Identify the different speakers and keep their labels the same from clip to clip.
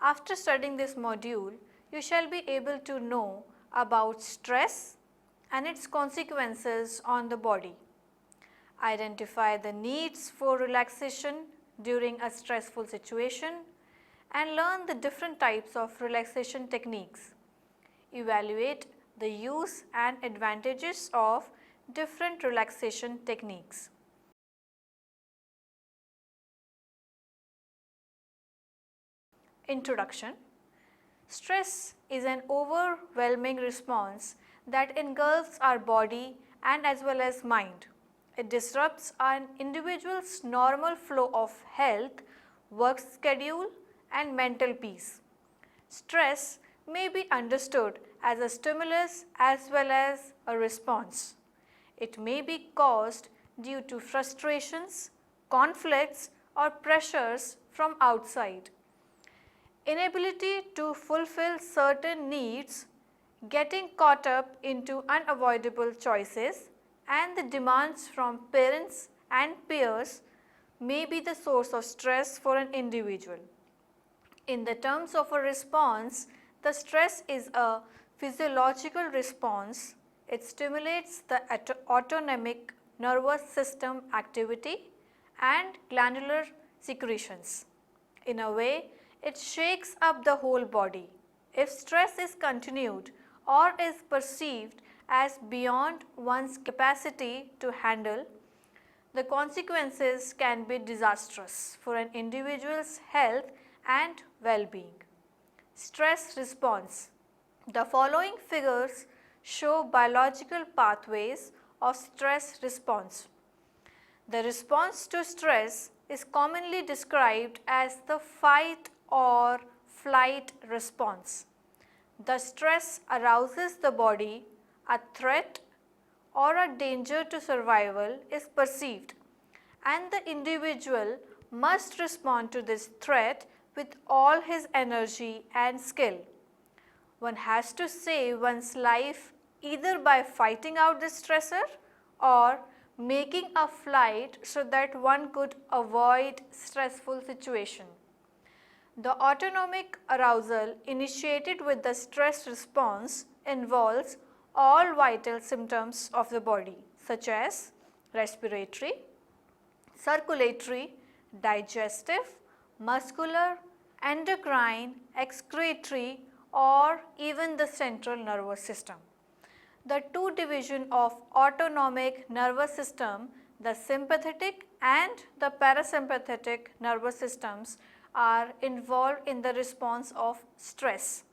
Speaker 1: After studying this module, you shall be able to know about stress and its consequences on the body. Identify the needs for relaxation during a stressful situation and learn the different types of relaxation techniques. Evaluate the use and advantages of different relaxation techniques. Introduction. Stress is an overwhelming response that engulfs our body and as well as mind. It disrupts an individual's normal flow of health, work schedule and mental peace. Stress may be understood as a stimulus as well as a response. It may be caused due to frustrations, conflicts or pressures from outside. Inability to fulfill certain needs, getting caught up into unavoidable choices and the demands from parents and peers may be the source of stress for an individual. In the terms of a response, the stress is a physiological response. It stimulates the autonomic nervous system activity and glandular secretions. In a way, it shakes up the whole body. If stress is continued or is perceived as beyond one's capacity to handle, the consequences can be disastrous for an individual's health and well-being. Stress response. The following figures show biological pathways of stress response. The response to stress is commonly described as the fight or flight response. The stress arouses the body, a threat or a danger to survival is perceived, and the individual must respond to this threat with all his energy and skill. One has to save one's life either by fighting out the stressor or making a flight so that one could avoid stressful situation. The autonomic arousal initiated with the stress response involves all vital symptoms of the body such as respiratory, circulatory, digestive, muscular, endocrine, excretory or even the central nervous system. The two divisions of autonomic nervous system, the sympathetic and the parasympathetic nervous systems are involved in the response of stress.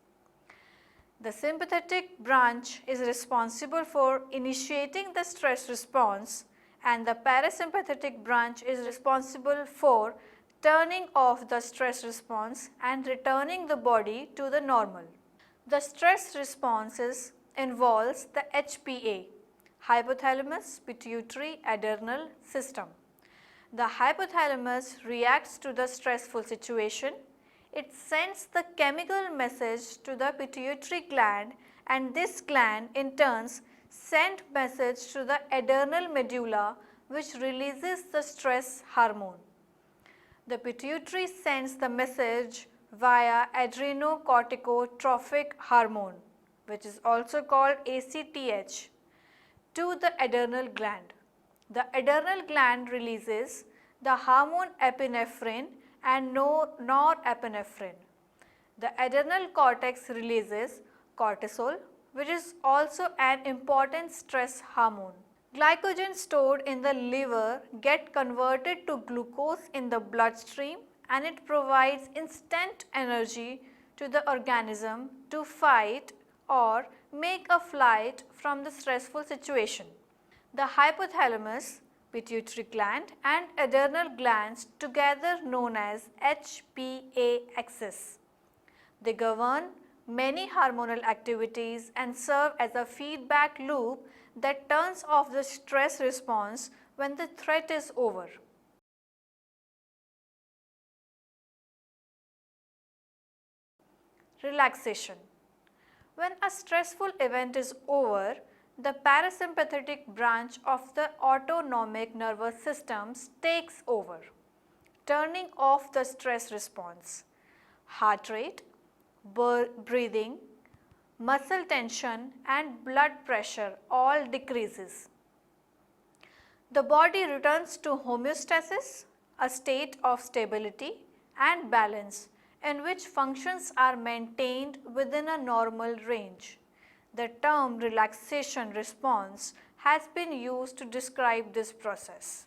Speaker 1: The sympathetic branch is responsible for initiating the stress response and the parasympathetic branch is responsible for turning off the stress response and returning the body to the normal. The stress responses involves the HPA, hypothalamus pituitary adrenal system. The hypothalamus reacts to the stressful situation. It sends the chemical message to the pituitary gland and this gland in turn sends message to the adrenal medulla which releases the stress hormone. The pituitary sends the message via adrenocorticotropic hormone which is also called ACTH to the adrenal gland. The adrenal gland releases the hormone epinephrine and norepinephrine. The adrenal cortex releases cortisol which is also an important stress hormone. Glycogen stored in the liver get converted to glucose in the bloodstream and it provides instant energy to the organism to fight or make a flight from the stressful situation. The hypothalamus, pituitary gland and adrenal glands together known as HPA axis. They govern many hormonal activities and serve as a feedback loop that turns off the stress response when the threat is over. Relaxation. When a stressful event is over, the parasympathetic branch of the autonomic nervous system takes over, turning off the stress response. heart rate, breathing, muscle tension and blood pressure all decreases. The body returns to homeostasis, a state of stability and balance in which functions are maintained within a normal range. The term relaxation response has been used to describe this process.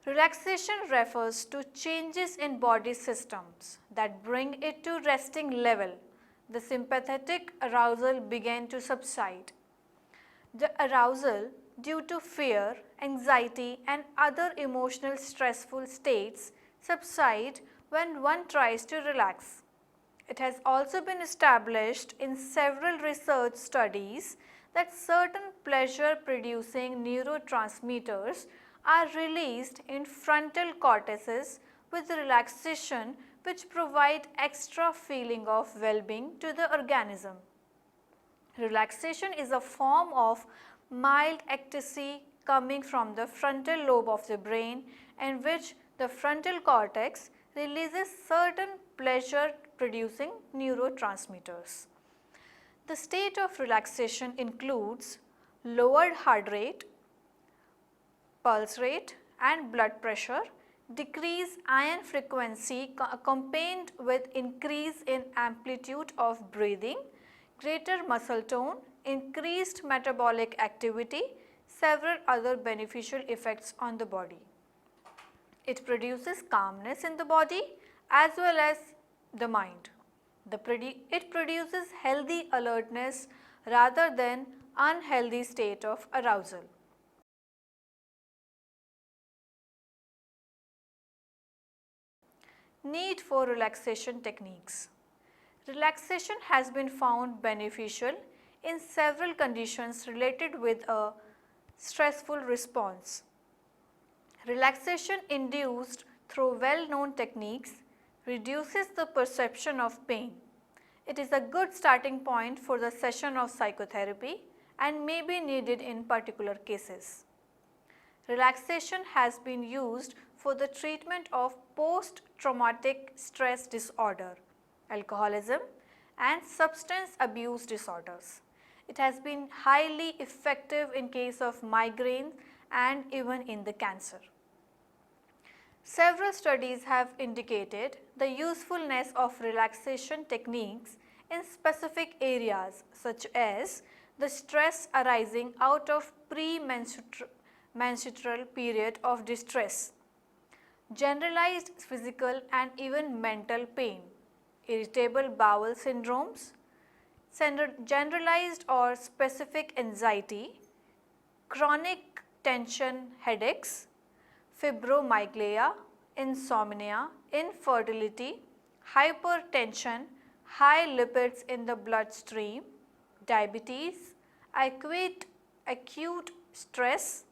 Speaker 1: Relaxation refers to changes in body systems that bring it to resting level. The sympathetic arousal began to subside. The arousal due to fear, anxiety and other emotional stressful states subside when one tries to relax. It has also been established in several research studies that certain pleasure-producing neurotransmitters are released in frontal cortices with relaxation, which provide extra feeling of well-being to the organism. Relaxation is a form of mild ecstasy coming from the frontal lobe of the brain, in which the frontal cortex releases certain pleasure-producing neurotransmitters. The state of relaxation includes lowered heart rate, pulse rate and blood pressure, decreased iron frequency accompanied with increase in amplitude of breathing, greater muscle tone, increased metabolic activity, several other beneficial effects on the body. It produces calmness in the body as well as the mind. It produces healthy alertness rather than unhealthy state of arousal. Need for relaxation techniques. Relaxation has been found beneficial in several conditions related with a stressful response. Relaxation induced through well-known techniques reduces the perception of pain. It is a good starting point for the session of psychotherapy and may be needed in particular cases. Relaxation has been used for the treatment of post-traumatic stress disorder, alcoholism and substance abuse disorders. It has been highly effective in case of migraine and even in the cancer. Several studies have indicated the usefulness of relaxation techniques in specific areas such as the stress arising out of premenstrual period of distress, generalized physical and even mental pain, irritable bowel syndromes, generalized or specific anxiety, chronic tension headaches, fibromyalgia, insomnia, infertility, hypertension, high lipids in the bloodstream, diabetes, acute stress,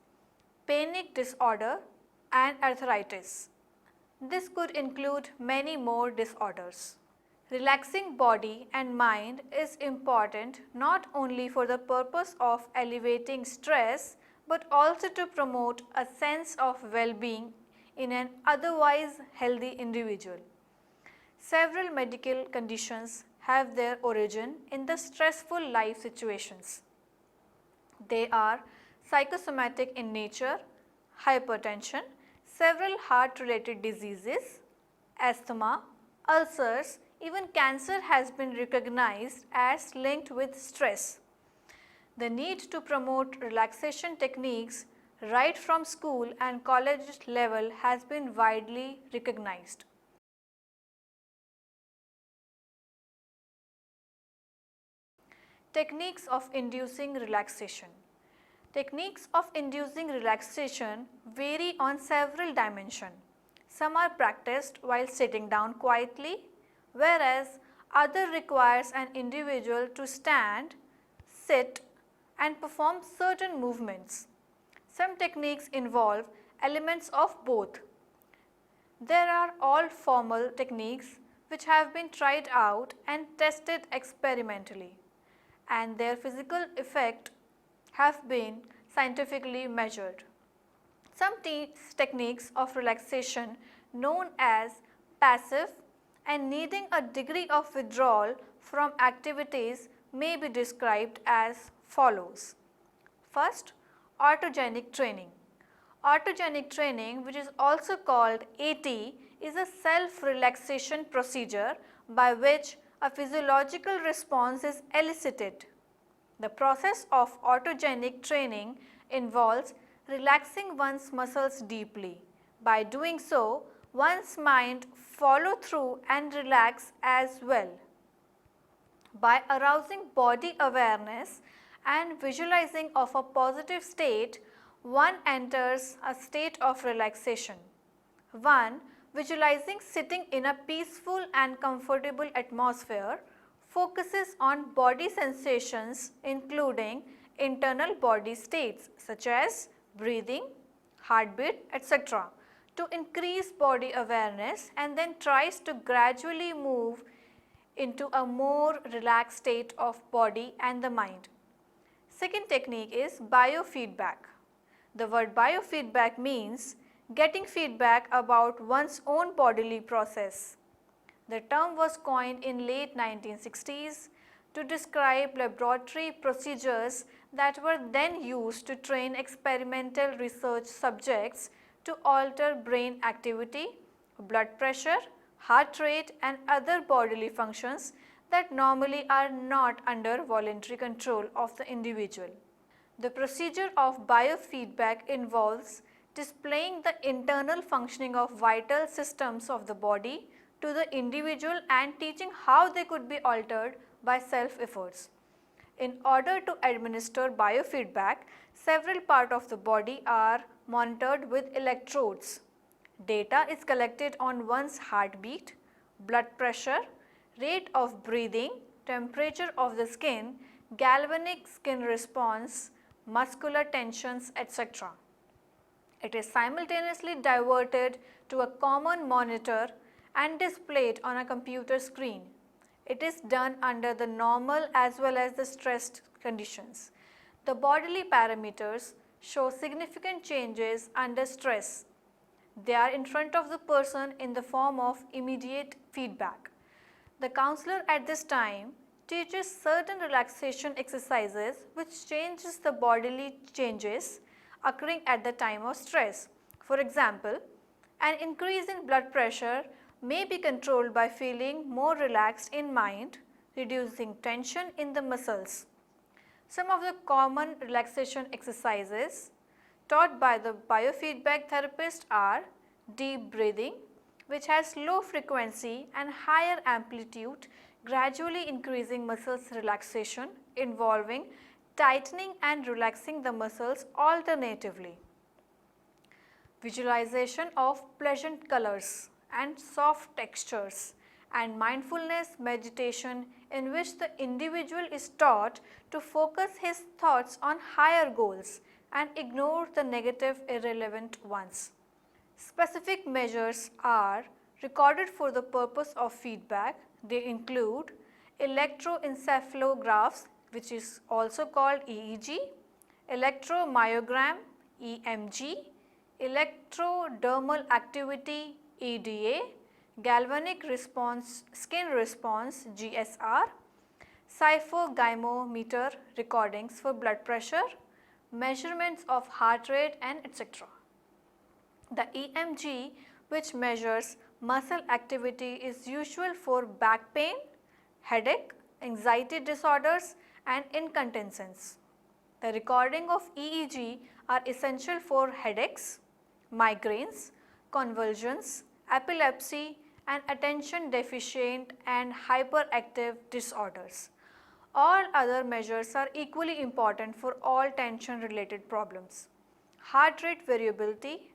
Speaker 1: panic disorder and arthritis. This could include many more disorders. Relaxing body and mind is important not only for the purpose of alleviating stress but also to promote a sense of well-being in an otherwise healthy individual. Several medical conditions have their origin in the stressful life situations. They are psychosomatic in nature, hypertension, several heart-related diseases, asthma, ulcers, even cancer has been recognized as linked with stress. The need to promote relaxation techniques right from school and college level has been widely recognized. Techniques of inducing relaxation. Techniques of inducing relaxation vary on several dimensions. Some are practiced while sitting down quietly, whereas other requires an individual to stand, sit and perform certain movements. Some techniques involve elements of both. There are all formal techniques which have been tried out and tested experimentally, and their physical effect have been scientifically measured. Some techniques of relaxation known as passive and needing a degree of withdrawal from activities may be described as follows. First, autogenic training. Autogenic training, which is also called AT, is a self-relaxation procedure by which a physiological response is elicited. The process of autogenic training involves relaxing one's muscles deeply. By doing so, one's mind follow through and relax as well. By arousing body awareness and visualizing of a positive state, one enters a state of relaxation. 1. Visualizing sitting in a peaceful and comfortable atmosphere focuses on body sensations including internal body states such as breathing, heartbeat, etc. to increase body awareness, and then tries to gradually move into a more relaxed state of body and the mind. Second technique is biofeedback. The word biofeedback means getting feedback about one's own bodily process. The term was coined in late 1960s to describe laboratory procedures that were then used to train experimental research subjects to alter brain activity, blood pressure, heart rate and other bodily functions that normally are not under voluntary control of the individual. The procedure of biofeedback involves displaying the internal functioning of vital systems of the body to the individual and teaching how they could be altered by self-efforts. In order to administer biofeedback, several parts of the body are monitored with electrodes. Data is collected on one's heartbeat, blood pressure, rate of breathing, temperature of the skin, galvanic skin response, muscular tensions, etc. It is simultaneously diverted to a common monitor and displayed on a computer screen. It is done under the normal as well as the stressed conditions. The bodily parameters show significant changes under stress. They are in front of the person in the form of immediate feedback. The counselor at this time teaches certain relaxation exercises which changes the bodily changes occurring at the time of stress. For example, an increase in blood pressure may be controlled by feeling more relaxed in mind, reducing tension in the muscles. Some of the common relaxation exercises taught by the biofeedback therapist are deep breathing, which has low frequency and higher amplitude, gradually increasing muscles relaxation involving tightening and relaxing the muscles alternatively. Visualization of pleasant colors and soft textures and mindfulness meditation in which the individual is taught to focus his thoughts on higher goals and ignore the negative irrelevant ones. Specific measures are recorded for the purpose of feedback. They include electroencephalographs, which is also called EEG, electromyogram EMG, electrodermal activity EDA, galvanic response skin response GSR, siphogymometer recordings for blood pressure, measurements of heart rate and etc. The EMG, which measures muscle activity, is usual for back pain, headache, anxiety disorders and incontinence. The recording of EEG are essential for headaches, migraines, convulsions, epilepsy and attention deficient and hyperactive disorders. All other measures are equally important for all tension related problems. Heart rate variability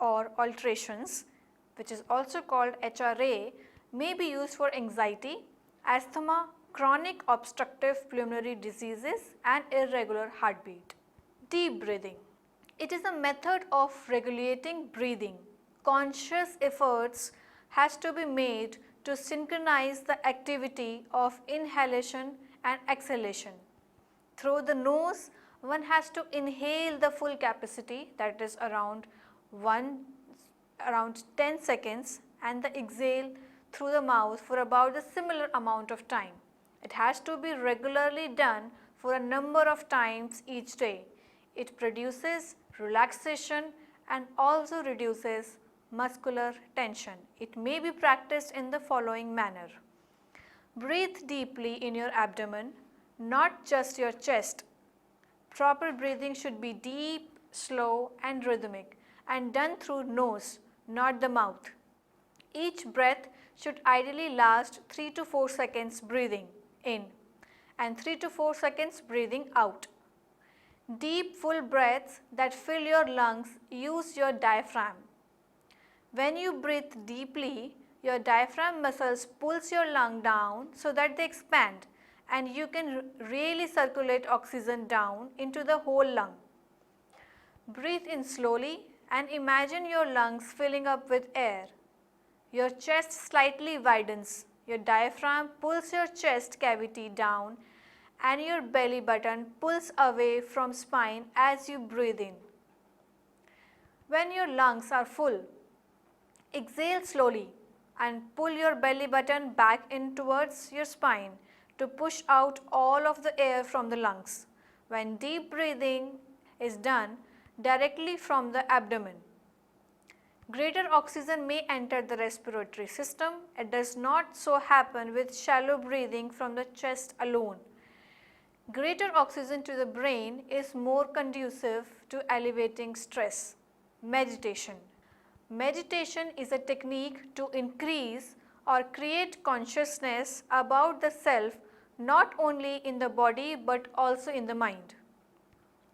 Speaker 1: or alterations, which is also called HRA, may be used for anxiety, asthma, chronic obstructive pulmonary diseases and irregular heartbeat. Deep breathing. It is a method of regulating breathing. Conscious efforts has to be made to synchronize the activity of inhalation and exhalation. Through the nose, one has to inhale the full capacity, that is around 10 seconds, and the exhale through the mouth for about a similar amount of time. It has to be regularly done for a number of times each day. It produces relaxation and also reduces muscular tension. It may be practiced in the following manner. Breathe deeply in your abdomen, not just your chest. Proper breathing should be deep, slow and rhythmic and done through nose, not the mouth. Each breath should ideally last 3 to 4 seconds breathing in and 3 to 4 seconds breathing out. Deep full breaths that fill your lungs use your diaphragm. When you breathe deeply, your diaphragm muscles pulls your lung down so that they expand and you can really circulate oxygen down into the whole lung. Breathe in slowly and imagine your lungs filling up with air. Your chest slightly widens, your diaphragm pulls your chest cavity down and your belly button pulls away from spine as you breathe in. When your lungs are full, exhale slowly and pull your belly button back in towards your spine to push out all of the air from the lungs. When deep breathing is done directly from the abdomen, greater oxygen may enter the respiratory system. It does not so happen with shallow breathing from the chest alone. Greater oxygen to the brain is more conducive to alleviating stress. Meditation. Meditation is a technique to increase or create consciousness about the self not only in the body but also in the mind.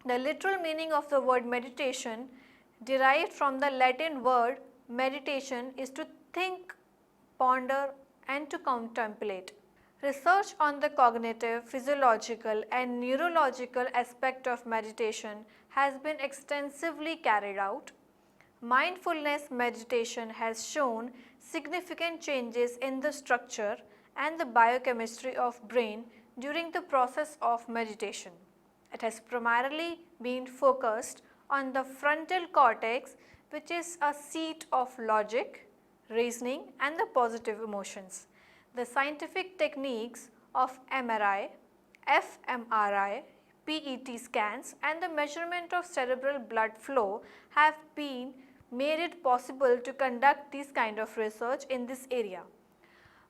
Speaker 1: The literal meaning of the word meditation, derived from the Latin word meditation, is to think, ponder and to contemplate. Research on the cognitive, physiological and neurological aspect of meditation has been extensively carried out. Mindfulness meditation has shown significant changes in the structure and the biochemistry of brain during the process of meditation. It has primarily been focused on the frontal cortex, which is a seat of logic, reasoning and the positive emotions. The scientific techniques of MRI, fMRI, PET scans and the measurement of cerebral blood flow have been made it possible to conduct this kind of research in this area.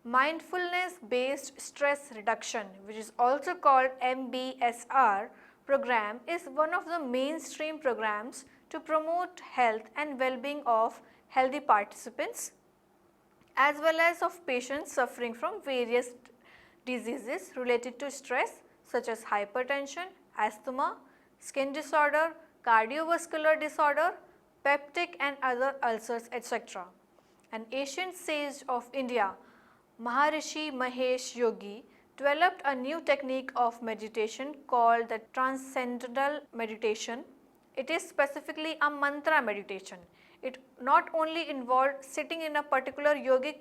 Speaker 1: Mindfulness based stress reduction, which is also called MBSR program, is one of the mainstream programs to promote health and well-being of healthy participants as well as of patients suffering from various diseases related to stress such as hypertension, asthma, skin disorder, cardiovascular disorder, peptic and other ulcers, etc. An ancient sage of India, Maharishi Mahesh Yogi, developed a new technique of meditation called the transcendental meditation. It is specifically a mantra meditation. It not only involved sitting in a particular yogic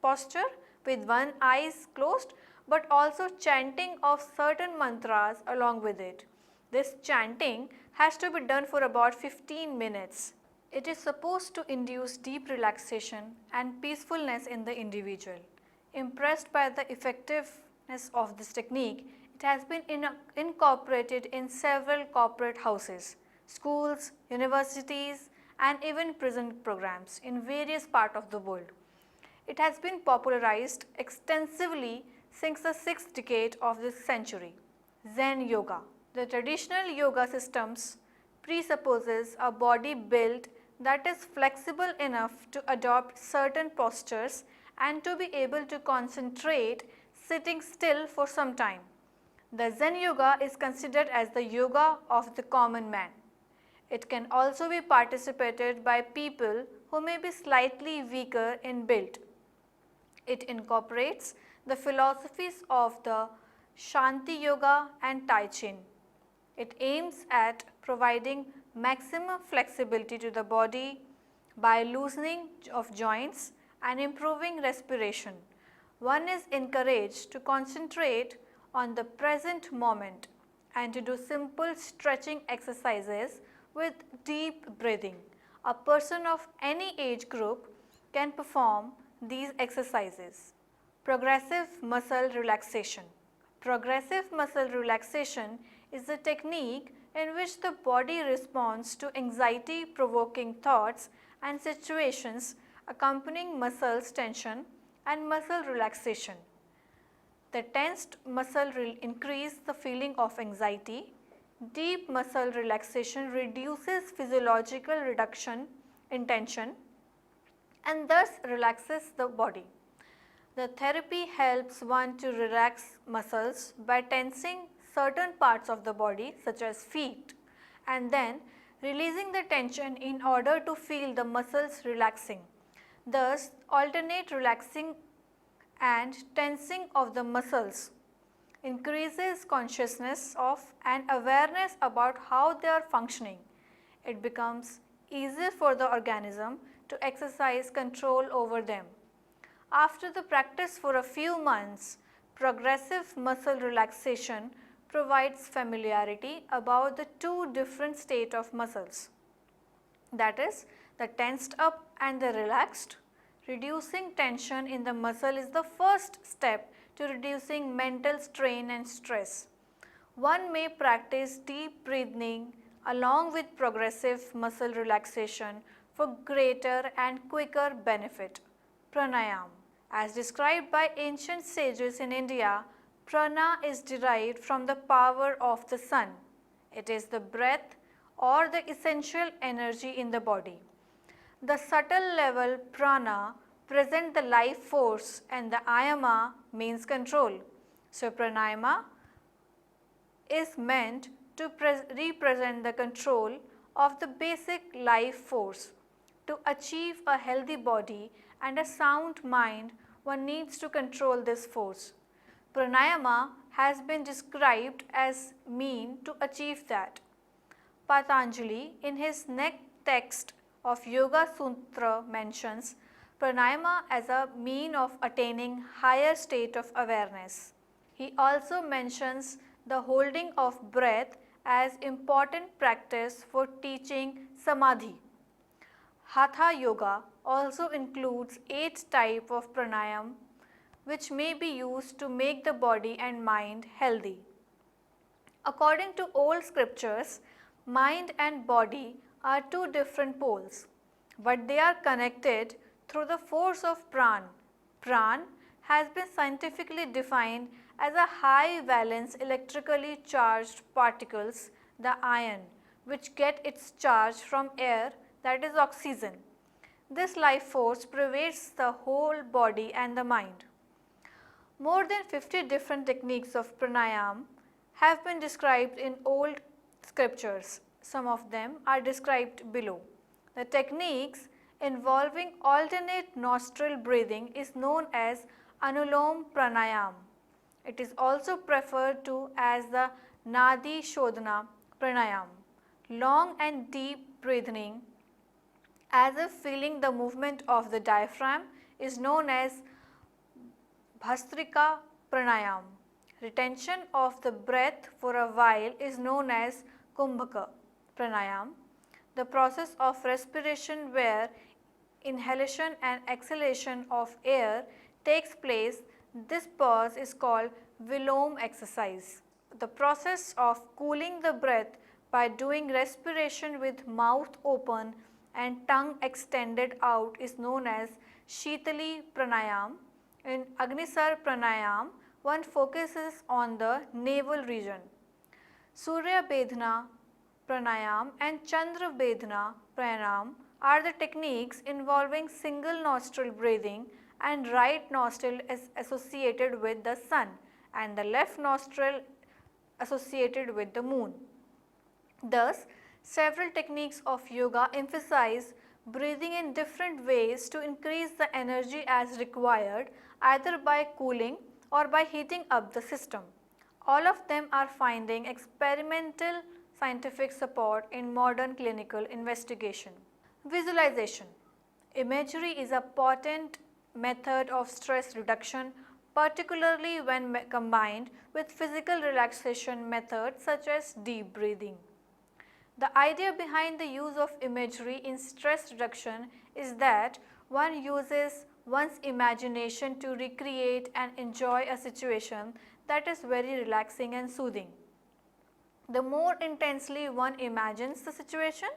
Speaker 1: posture with one eye closed, but also chanting of certain mantras along with it. This chanting has to be done for about 15 minutes. It is supposed to induce deep relaxation and peacefulness in the individual. Impressed by the effectiveness of this technique, it has been incorporated in several corporate houses, schools, universities and even prison programs in various parts of the world. It has been popularized extensively since the 6th decade of this century. Zen Yoga. The traditional yoga systems presupposes a body built that is flexible enough to adopt certain postures and to be able to concentrate sitting still for some time. The Zen Yoga is considered as the yoga of the common man. It can also be participated by people who may be slightly weaker in build. It incorporates the philosophies of the Shanti Yoga and Tai Chi. It aims at providing maximum flexibility to the body by loosening of joints and improving respiration. One is encouraged to concentrate on the present moment and to do simple stretching exercises with deep breathing. A person of any age group can perform these exercises. Progressive muscle relaxation. Progressive muscle relaxation is a technique in which the body responds to anxiety-provoking thoughts and situations accompanying muscles tension and muscle relaxation. The tensed muscle will increase the feeling of anxiety. Deep muscle relaxation reduces physiological reduction in tension and thus relaxes the body. The therapy helps one to relax muscles by tensing certain parts of the body such as feet and then releasing the tension in order to feel the muscles relaxing. Thus, alternate relaxing and tensing of the muscles increases consciousness of and awareness about how they are functioning. It becomes easier for the organism to exercise control over them. After the practice for a few months, progressive muscle relaxation provides familiarity about the two different states of muscles, that is, the tensed up and the relaxed. Reducing tension in the muscle is the first step to reducing mental strain and stress. One may practice deep breathing along with progressive muscle relaxation for greater and quicker benefit. Pranayama. As described by ancient sages in India, prana is derived from the power of the sun. It is the breath or the essential energy in the body. The subtle level prana present the life force and the ayama means control. So pranayama is meant to represent the control of the basic life force. To achieve a healthy body and a sound mind, one needs to control this force. Pranayama has been described as mean to achieve that. Patanjali in his next text of Yoga Sutra mentions pranayama as a mean of attaining higher state of awareness. He also mentions the holding of breath as important practice for teaching samadhi. Hatha yoga also includes 8 types of pranayama which may be used to make the body and mind healthy. According to old scriptures, mind and body are two different poles, but they are connected through the force of pran. Pran has been scientifically defined as a high valence electrically charged particles, the ion, which get its charge from air, that is oxygen. This life force pervades the whole body and the mind. More than 50 different techniques of pranayama have been described in old scriptures. Some of them are described below. The techniques involving alternate nostril breathing is known as Anulom Pranayama. It is also referred to as the Nadi Shodhana Pranayama. Long and deep breathing as if feeling the movement of the diaphragm is known as Bhastrika Pranayama. Retention of the breath for a while is known as Kumbhaka Pranayama. The process of respiration where inhalation and exhalation of air takes place, this pause is called Vilom exercise. The process of cooling the breath by doing respiration with mouth open and tongue extended out is known as Shitali Pranayama. In Agnisar Pranayama, one focuses on the navel region. Surya Bedhana Pranayama and Chandra Bedhana Pranayama are the techniques involving single nostril breathing, and right nostril is associated with the sun and the left nostril associated with the moon. Thus, several techniques of yoga emphasize breathing in different ways to increase the energy as required, either by cooling or by heating up the system. All of them are finding experimental scientific support in modern clinical investigation. Visualization. Imagery is a potent method of stress reduction, particularly when combined with physical relaxation methods such as deep breathing. The idea behind the use of imagery in stress reduction is that one uses one's imagination to recreate and enjoy a situation that is very relaxing and soothing. The more intensely one imagines the situation,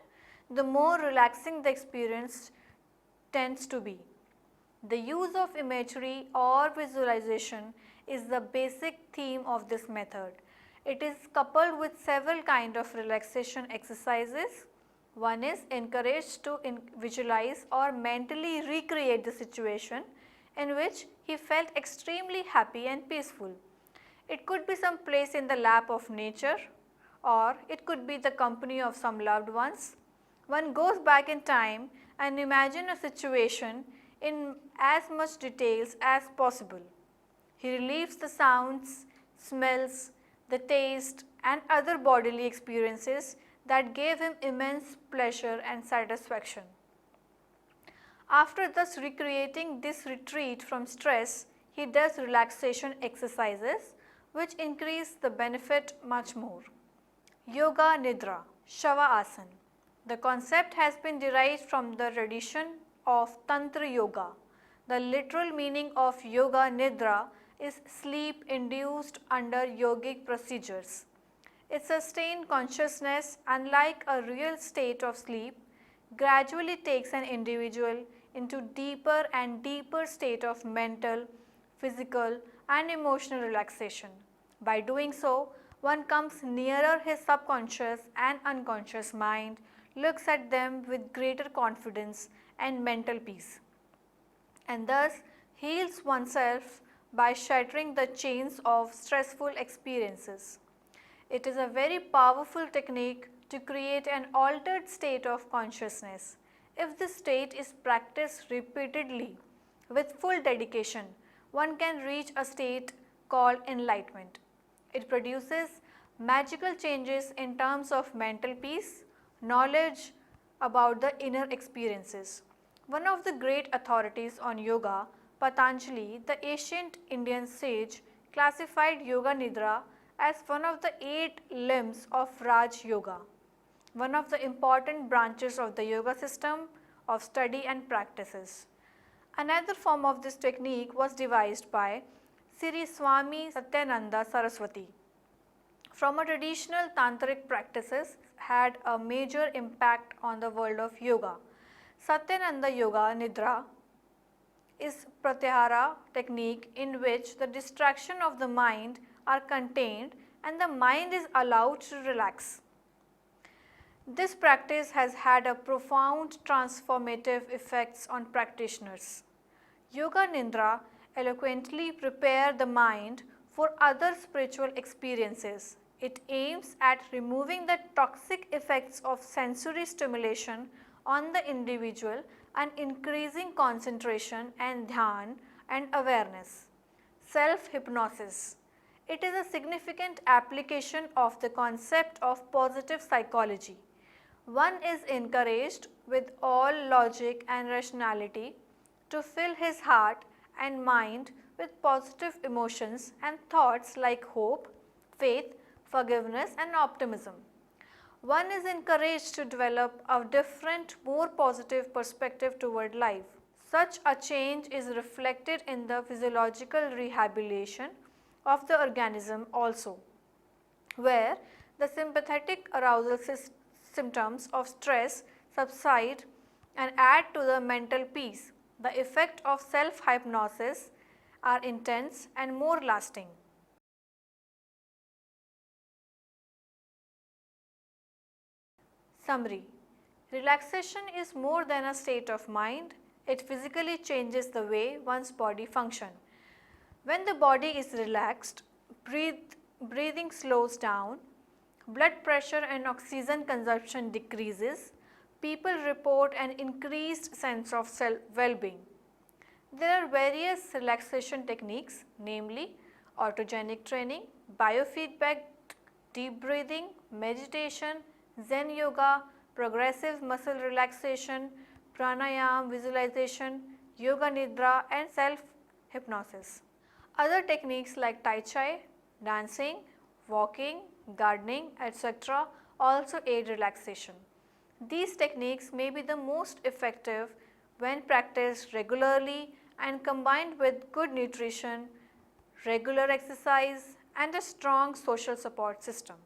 Speaker 1: the more relaxing the experience tends to be. The use of imagery or visualization is the basic theme of this method. It is coupled with several kinds of relaxation exercises. One is encouraged to visualize or mentally recreate the situation in which he felt extremely happy and peaceful. It could be some place in the lap of nature, or it could be the company of some loved ones. One goes back in time and imagine a situation in as much details as possible. He relieves the sounds, smells, the taste and other bodily experiences that gave him immense pleasure and satisfaction. After thus recreating this retreat from stress, he does relaxation exercises which increase the benefit much more. Yoga Nidra, Shavasana. The concept has been derived from the tradition of Tantra Yoga. The literal meaning of Yoga Nidra is sleep induced under yogic procedures. Its sustained consciousness, unlike a real state of sleep, gradually takes an individual into deeper and deeper state of mental, physical and emotional relaxation. By doing so, one comes nearer his subconscious and unconscious mind, looks at them with greater confidence and mental peace, and thus heals oneself by shattering the chains of stressful experiences. It is a very powerful technique to create an altered state of consciousness. If this state is practiced repeatedly with full dedication, one can reach a state called enlightenment. It produces magical changes in terms of mental peace, knowledge about the inner experiences. One of the great authorities on yoga, Patanjali, the ancient Indian sage, classified Yoga Nidra as one of the 8 limbs of Raj Yoga, one of the important branches of the yoga system of study and practices. Another form of this technique was devised by Sri Swami Satyananda Saraswati. From a traditional tantric practices had a major impact on the world of yoga. Satyananda Yoga Nidra is pratyahara technique in which the distraction of the mind are contained and the mind is allowed to relax. This practice has had a profound transformative effects on practitioners. Yoga Nidra eloquently prepare the mind for other spiritual experiences. It aims at removing the toxic effects of sensory stimulation on the individual and increasing concentration and dhyan and awareness. Self-hypnosis. It is a significant application of the concept of positive psychology. One is encouraged with all logic and rationality to fill his heart and mind with positive emotions and thoughts like hope, faith, forgiveness and optimism. One is encouraged to develop a different, more positive perspective toward life. Such a change is reflected in the physiological rehabilitation of the organism also, where the sympathetic arousal symptoms of stress subside and add to the mental peace. The effect of self-hypnosis are intense and more lasting. Summary. Relaxation is more than a state of mind, it physically changes the way one's body functions. When the body is relaxed, breathing slows down, blood pressure and oxygen consumption decreases, people report an increased sense of well-being. There are various relaxation techniques, namely autogenic training, biofeedback, deep breathing, meditation, Zen yoga, progressive muscle relaxation, pranayam, visualization, yoga nidra and self-hypnosis. Other techniques like tai chi, dancing, walking, gardening, etc. also aid relaxation. These techniques may be the most effective when practiced regularly and combined with good nutrition, regular exercise and a strong social support system.